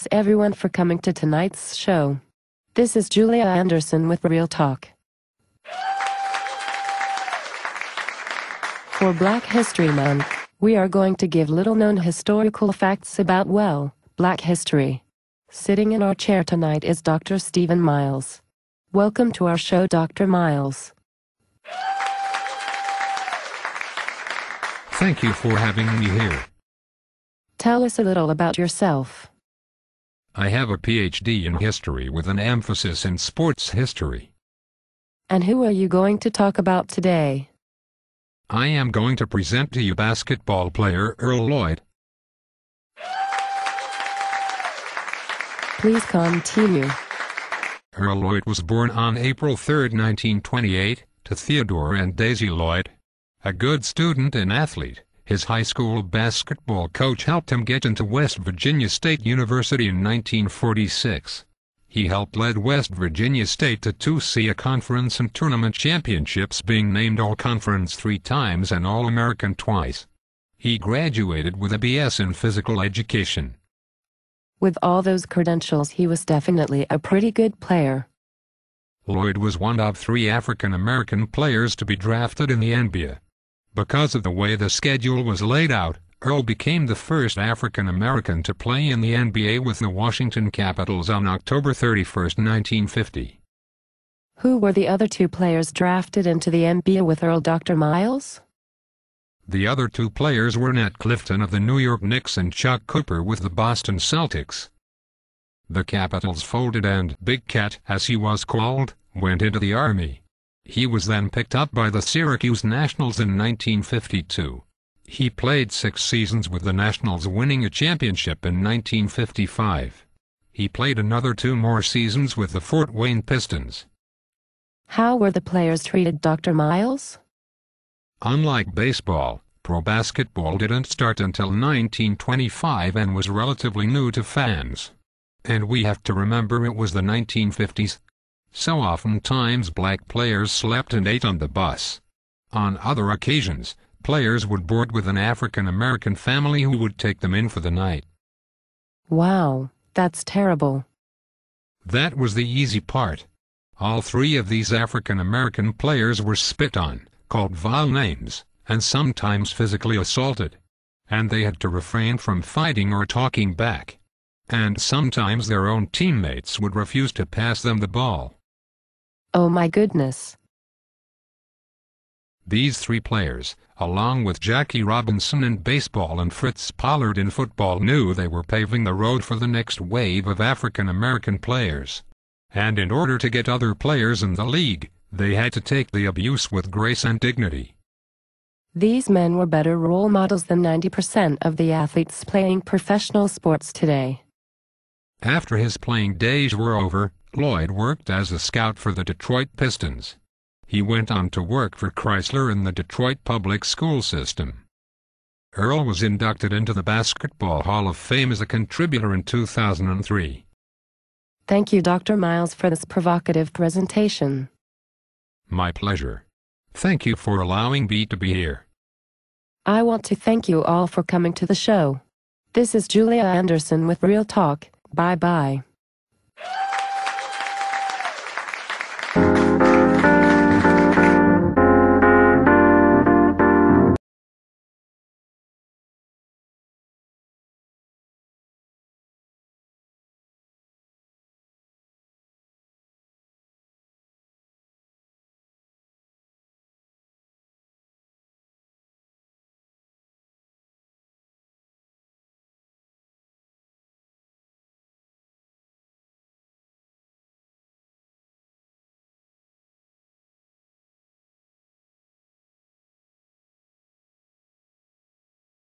Thanks everyone for coming to tonight's show. This is Julia Anderson with Real Talk. For Black History Month, we are going to give little-known historical facts about, well, Black history. Sitting in our chair tonight is Dr. Stephen Miles. Welcome to our show, Dr. Miles. Thank you for having me here. Tell us a little about yourself. I have a PhD in history with an emphasis in sports history. And who are you going to talk about today? I am going to present to you basketball player Earl Lloyd. Please continue. Earl Lloyd was born on April 3, 1928, to Theodore and Daisy Lloyd. A good student and athlete, his high school basketball coach helped him get into West Virginia State University in 1946. He helped lead West Virginia State to 2 SEA Conference and Tournament Championships, being named All-Conference 3 times and All-American twice. He graduated with a BS in physical education. With all those credentials, he was definitely a pretty good player. Lloyd was one of 3 African-American players to be drafted in the NBA. Because of the way the schedule was laid out, Earl became the first African-American to play in the NBA with the Washington Capitals on October 31, 1950. Who were the other 2 players drafted into the NBA with Earl, Dr. Miles? The other 2 players were Nat Clifton of the New York Knicks and Chuck Cooper with the Boston Celtics. The Capitals folded and Big Cat, as he was called, went into the Army. He was then picked up by the Syracuse Nationals in 1952. He played 6 seasons with the Nationals, winning a championship in 1955. He played another 2 more seasons with the Fort Wayne Pistons. How were the players treated, Dr. Miles? Unlike baseball, pro basketball didn't start until 1925 and was relatively new to fans. And we have to remember it was the 1950s. So oftentimes black players slept and ate on the bus. On other occasions, players would board with an African-American family who would take them in for the night. Wow, that's terrible. That was the easy part. All 3 of these African-American players were spit on, called vile names, and sometimes physically assaulted. And they had to refrain from fighting or talking back. And sometimes their own teammates would refuse to pass them the ball. Oh my goodness. These 3 players, along with Jackie Robinson in baseball and Fritz Pollard in football, knew they were paving the road for the next wave of African-American players. And in order to get other players in the league, they had to take the abuse with grace and dignity. These men were better role models than 90% of the athletes playing professional sports today. After his playing days were over, Lloyd worked as a scout for the Detroit Pistons. He went on to work for Chrysler in the Detroit public school system. Earl was inducted into the Basketball Hall of Fame as a contributor in 2003. Thank you, Dr. Miles, for this provocative presentation. My pleasure. Thank you for allowing me to be here. I want to thank you all for coming to the show. This is Julia Anderson with Real Talk. Bye-bye.